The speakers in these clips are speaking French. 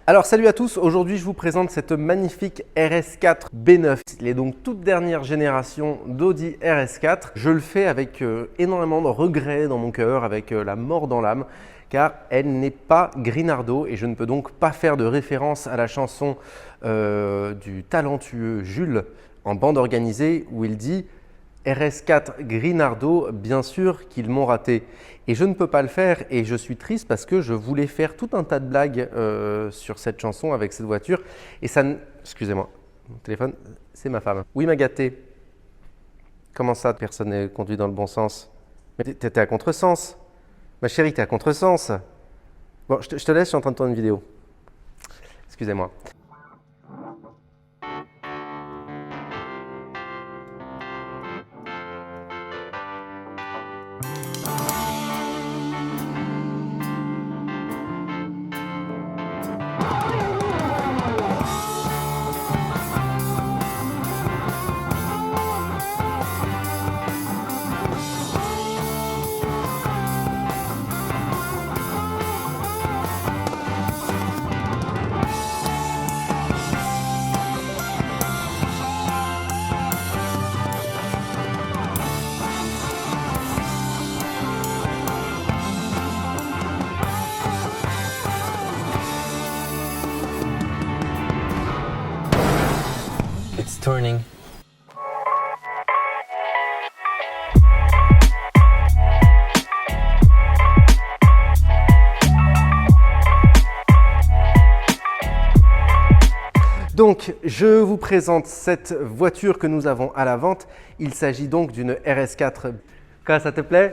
Alors salut à tous, aujourd'hui je vous présente cette magnifique RS4 B9. Elle est donc toute dernière génération d'Audi RS4. Je le fais avec énormément de regrets dans mon cœur, avec la mort dans l'âme, car elle n'est pas Grinardo et je ne peux donc pas faire de référence à la chanson du talentueux Jules en bande organisée où il dit RS4 Grinardo, bien sûr qu'ils m'ont raté. Et je ne peux pas le faire et je suis triste parce que je voulais faire tout un tas de blagues sur cette chanson avec cette voiture. Et ça ne... Excusez-moi, mon téléphone, c'est ma femme. Oui, ma gâtée. Comment ça, personne n'est conduit dans le bon sens? Mais t'es à contresens. Ma chérie, t'es à contresens. Bon, je te laisse, je suis en train de tourner une vidéo. Excusez-moi. It's turning. Donc, je vous présente cette voiture que nous avons à la vente. Il s'agit donc d'une RS4. Quoi, ça te plaît?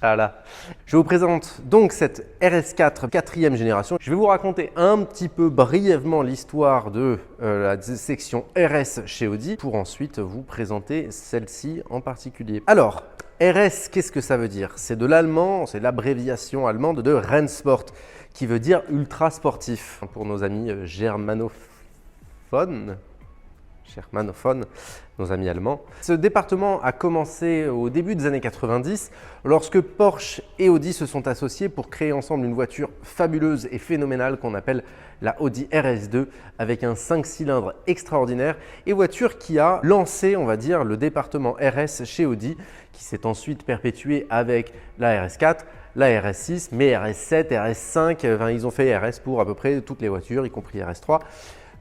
Voilà. Je vous présente donc cette RS4 4e génération. Je vais vous raconter un petit peu brièvement l'histoire de la section RS chez Audi pour ensuite vous présenter celle-ci en particulier. Alors, RS, qu'est-ce que ça veut dire? C'est de l'allemand, c'est l'abréviation allemande de Rennsport, qui veut dire ultra sportif pour nos amis germanophones. Nos amis allemands. Ce département a commencé au début des années 90 lorsque Porsche et Audi se sont associés pour créer ensemble une voiture fabuleuse et phénoménale qu'on appelle la Audi RS2 avec un 5 cylindres extraordinaire et voiture qui a lancé, on va dire, le département RS chez Audi qui s'est ensuite perpétué avec la RS4, la RS6, mais RS7, RS5, enfin, ils ont fait RS pour à peu près toutes les voitures, y compris RS3.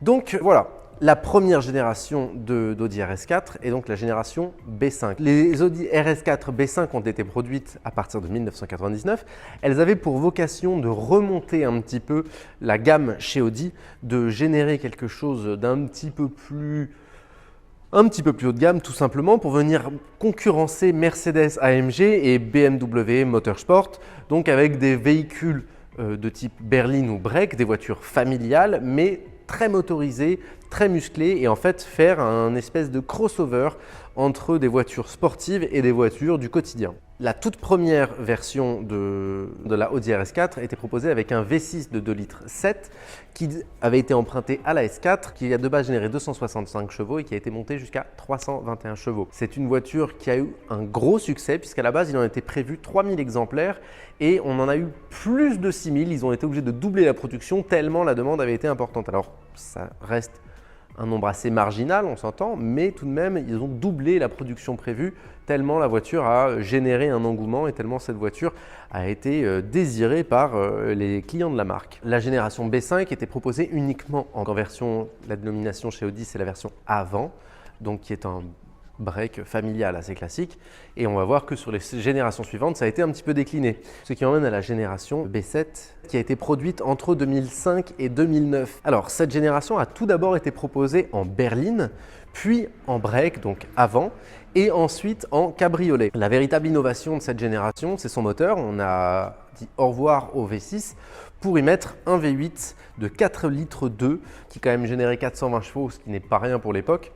Donc voilà. La première génération d'Audi RS4 est donc la génération B5. Les Audi RS4 B5 ont été produites à partir de 1999. Elles avaient pour vocation de remonter un petit peu la gamme chez Audi, de générer quelque chose d'un petit peu plus haut de gamme tout simplement pour venir concurrencer Mercedes AMG et BMW Motorsport, donc avec des véhicules de type berline ou break, des voitures familiales mais très motorisées, très musclées et en fait faire un espèce de crossover entre des voitures sportives et des voitures du quotidien. La toute première version de la Audi RS4 était proposée avec un V6 de 2,7 litres qui avait été emprunté à la S4 qui a de base généré 265 chevaux et qui a été monté jusqu'à 321 chevaux. C'est une voiture qui a eu un gros succès puisqu'à la base il en était prévu 3000 exemplaires et on en a eu plus de 6000. Ils ont été obligés de doubler la production tellement la demande avait été importante. Alors ça reste un nombre assez marginal, on s'entend, mais tout de même, ils ont doublé la production prévue tellement la voiture a généré un engouement et tellement cette voiture a été désirée par les clients de la marque. La génération B5 était proposée uniquement en version, la dénomination chez Audi, c'est la version avant, donc qui est un break familial assez classique et on va voir que sur les générations suivantes ça a été un petit peu décliné, ce qui emmène à la génération B7 qui a été produite entre 2005 et 2009. Alors cette génération a tout d'abord été proposée en berline puis en break donc avant et ensuite en cabriolet. La véritable innovation de cette génération c'est son moteur. On a dit au revoir au V6 pour y mettre un V8 de 4 litres 2 qui quand même générait 420 chevaux ce qui n'est pas rien pour l'époque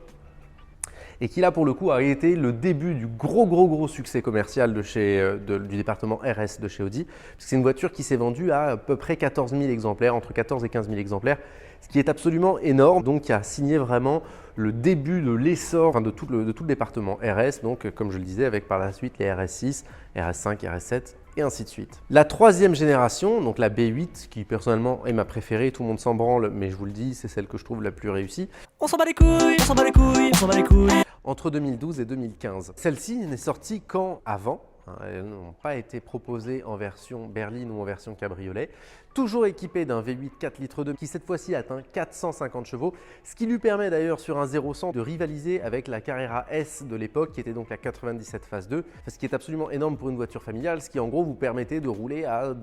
et qui là pour le coup a été le début du gros succès commercial du département RS de chez Audi. C'est une voiture qui s'est vendue à peu près 14 000 exemplaires, entre 14 et 15 000 exemplaires, ce qui est absolument énorme, donc qui a signé vraiment le début de l'essor de tout le département RS, donc comme je le disais avec par la suite les RS6, RS5, RS7 et ainsi de suite. La troisième génération, donc la B8, qui personnellement est ma préférée, tout le monde s'en branle, mais je vous le dis, c'est celle que je trouve la plus réussie. On s'en bat les couilles, on s'en bat les couilles, on s'en bat les couilles. Entre 2012 et 2015. Celle-ci n'est sortie qu'en avant. Elles n'ont pas été proposées en version berline ou en version cabriolet. Toujours équipée d'un V8 4 litres 2 qui cette fois-ci atteint 450 chevaux, ce qui lui permet d'ailleurs sur un 0-100 de rivaliser avec la Carrera S de l'époque qui était donc la 97 phase 2, ce qui est absolument énorme pour une voiture familiale, ce qui en gros vous permettait de rouler à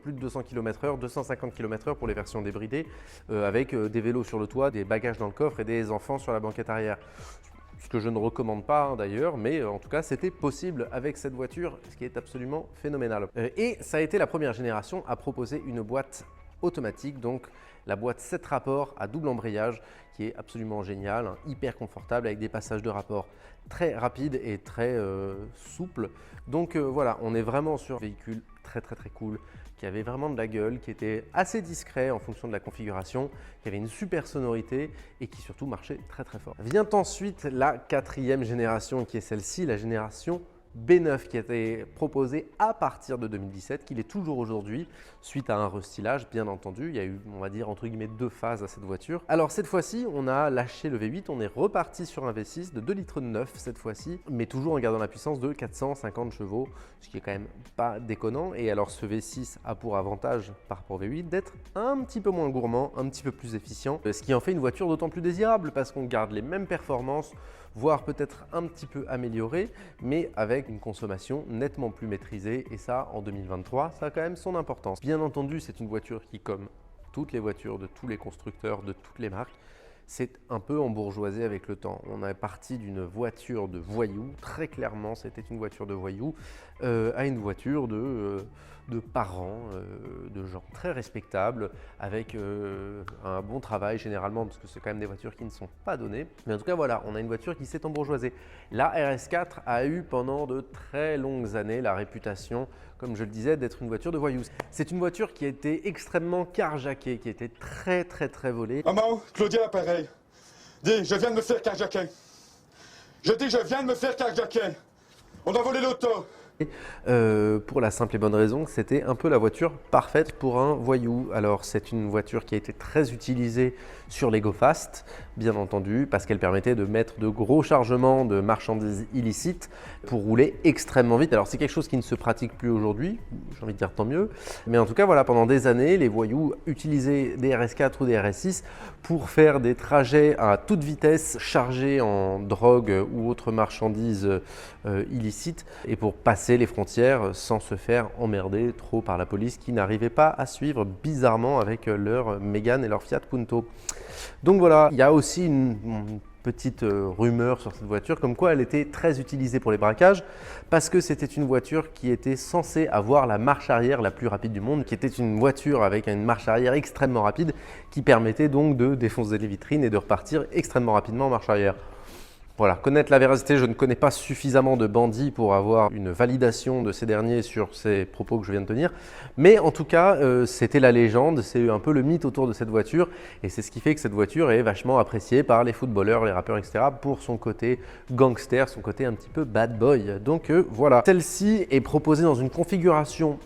plus de 200 km/h, 250 km/h pour les versions débridées, avec des vélos sur le toit, des bagages dans le coffre et des enfants sur la banquette arrière. Ce que je ne recommande pas d'ailleurs, mais en tout cas c'était possible avec cette voiture, ce qui est absolument phénoménal. Et ça a été la première génération à proposer une boîte automatique, donc la boîte 7 rapports à double embrayage, qui est absolument géniale, hyper confortable, avec des passages de rapport très rapides et très souples. Donc voilà, on est vraiment sur un véhicule très cool, qui avait vraiment de la gueule, qui était assez discret en fonction de la configuration, qui avait une super sonorité et qui surtout marchait très fort. Vient ensuite la quatrième génération qui est celle-ci, la génération B9 qui a été proposée à partir de 2017, qu'il est toujours aujourd'hui, suite à un restylage bien entendu. Il y a eu, on va dire, entre guillemets, 2 phases à cette voiture. Alors cette fois-ci, on a lâché le V8, on est reparti sur un V6 de 2 litres 9 cette fois-ci, mais toujours en gardant la puissance de 450 chevaux, ce qui est quand même pas déconnant. Et alors ce V6 a pour avantage par rapport au V8 d'être un petit peu moins gourmand, un petit peu plus efficient, ce qui en fait une voiture d'autant plus désirable parce qu'on garde les mêmes performances, voire peut-être un petit peu améliorée, mais avec une consommation nettement plus maîtrisée. Et ça, en 2023, ça a quand même son importance. Bien entendu, c'est une voiture qui, comme toutes les voitures de tous les constructeurs, de toutes les marques, c'est un peu embourgeoisé avec le temps. On est parti d'une voiture de voyou, très clairement c'était une voiture de voyou, à une voiture de parents, de gens très respectables, avec un bon travail généralement, parce que c'est quand même des voitures qui ne sont pas données. Mais en tout cas voilà, on a une voiture qui s'est embourgeoisée. La RS4 a eu pendant de très longues années la réputation, comme je le disais, d'être une voiture de voyous. C'est une voiture qui a été extrêmement carjackée, qui a été très volée. Maman, Claudia, pareil. Dis, je viens de me faire carjacker. Je dis, je viens de me faire carjacker. On a volé l'auto. Pour la simple et bonne raison que c'était un peu la voiture parfaite pour un voyou. Alors c'est une voiture qui a été très utilisée sur les GoFast, bien entendu, parce qu'elle permettait de mettre de gros chargements de marchandises illicites pour rouler extrêmement vite. Alors c'est quelque chose qui ne se pratique plus aujourd'hui, j'ai envie de dire tant mieux, mais en tout cas voilà, pendant des années, les voyous utilisaient des RS4 ou des RS6 pour faire des trajets à toute vitesse chargés en drogue ou autres marchandises illicites et pour passer les frontières sans se faire emmerder trop par la police qui n'arrivait pas à suivre bizarrement avec leur Mégane et leur Fiat Punto. Donc voilà, il y a aussi une petite rumeur sur cette voiture comme quoi elle était très utilisée pour les braquages parce que c'était une voiture qui était censée avoir la marche arrière la plus rapide du monde, qui était une voiture avec une marche arrière extrêmement rapide qui permettait donc de défoncer les vitrines et de repartir extrêmement rapidement en marche arrière. Voilà, connaître la véracité, je ne connais pas suffisamment de bandits pour avoir une validation de ces derniers sur ces propos que je viens de tenir. Mais en tout cas, c'était la légende, c'est un peu le mythe autour de cette voiture. Et c'est ce qui fait que cette voiture est vachement appréciée par les footballeurs, les rappeurs, etc. pour son côté gangster, son côté un petit peu bad boy. Donc voilà, celle-ci est proposée dans une configuration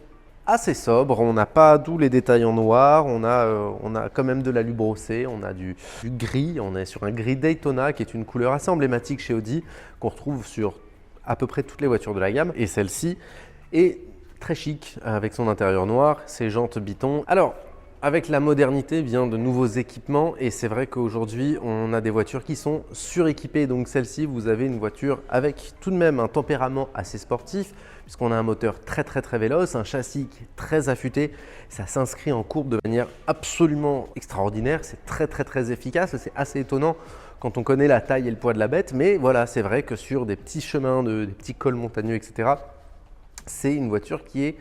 assez sobre, on n'a pas tous les détails en noir, on a quand même de l'alu brossé, on a du gris, on est sur un gris Daytona qui est une couleur assez emblématique chez Audi, qu'on retrouve sur à peu près toutes les voitures de la gamme. Et celle-ci est très chic avec son intérieur noir, ses jantes Biton. Alors, avec la modernité vient de nouveaux équipements et c'est vrai qu'aujourd'hui on a des voitures qui sont suréquipées. Donc celle-ci, vous avez une voiture avec tout de même un tempérament assez sportif puisqu'on a un moteur très véloce, un châssis qui est très affûté. Ça s'inscrit en courbe de manière absolument extraordinaire, c'est très efficace, c'est assez étonnant quand on connaît la taille et le poids de la bête. Mais voilà, c'est vrai que sur des petits chemins, des petits cols montagneux, etc., c'est une voiture qui est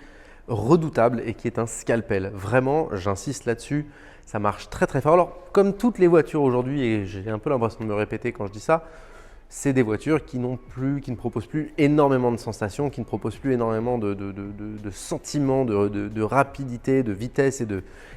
redoutable et qui est un scalpel. Vraiment, j'insiste là-dessus, ça marche très fort. Alors, comme toutes les voitures aujourd'hui, et j'ai un peu l'impression de me répéter quand je dis ça, c'est des voitures qui ne proposent plus énormément de sensations, qui ne proposent plus énormément de sentiments, de rapidité, de vitesse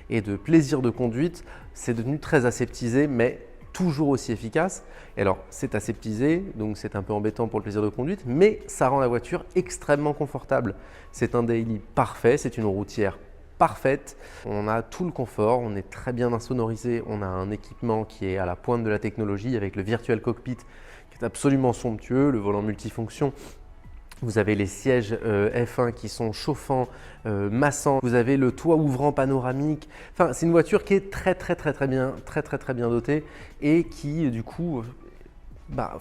et de plaisir de conduite. C'est devenu très aseptisé, mais toujours aussi efficace. Et alors, c'est aseptisé, donc c'est un peu embêtant pour le plaisir de conduite, mais ça rend la voiture extrêmement confortable. C'est un daily parfait, c'est une routière parfaite. On a tout le confort, on est très bien insonorisé, on a un équipement qui est à la pointe de la technologie avec le Virtual Cockpit qui est absolument somptueux, le volant multifonction. Vous avez les sièges F1 qui sont chauffants, massants. Vous avez le toit ouvrant panoramique. Enfin, c'est une voiture qui est très bien dotée et qui, du coup,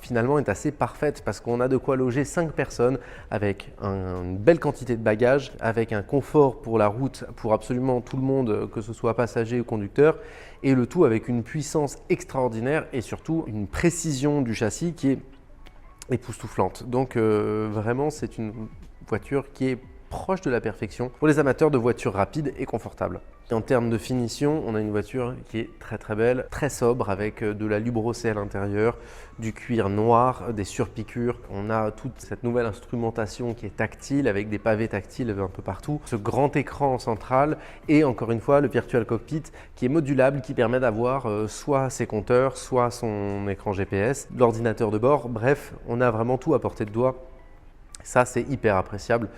finalement est assez parfaite parce qu'on a de quoi loger 5 personnes avec une belle quantité de bagages, avec un confort pour la route pour absolument tout le monde, que ce soit passager ou conducteur, et le tout avec une puissance extraordinaire et surtout une précision du châssis qui est époustouflante. Donc vraiment, c'est une voiture qui est proche de la perfection pour les amateurs de voitures rapides et confortables. Et en termes de finition, on a une voiture qui est très belle, très sobre, avec de l'alu brossé à l'intérieur, du cuir noir, des surpiqûres. On a toute cette nouvelle instrumentation qui est tactile, avec des pavés tactiles un peu partout. Ce grand écran central et encore une fois le Virtual Cockpit qui est modulable, qui permet d'avoir soit ses compteurs, soit son écran GPS, l'ordinateur de bord. Bref, on a vraiment tout à portée de doigt. Ça, c'est hyper appréciable,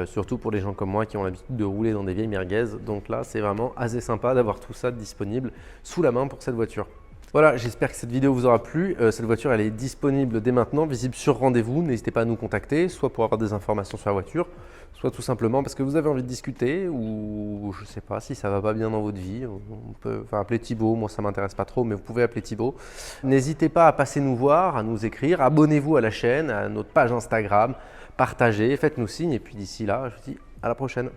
surtout pour les gens comme moi qui ont l'habitude de rouler dans des vieilles merguez. Donc là, c'est vraiment assez sympa d'avoir tout ça disponible sous la main pour cette voiture. Voilà, j'espère que cette vidéo vous aura plu. Cette voiture, elle est disponible dès maintenant, visible sur rendez-vous. N'hésitez pas à nous contacter, soit pour avoir des informations sur la voiture, soit tout simplement parce que vous avez envie de discuter ou je ne sais pas si ça va pas bien dans votre vie. On peut appeler Thibaut, moi ça m'intéresse pas trop, mais vous pouvez appeler Thibaut. N'hésitez pas à passer nous voir, à nous écrire, abonnez-vous à la chaîne, à notre page Instagram, partagez, faites-nous signe et puis d'ici là, je vous dis à la prochaine.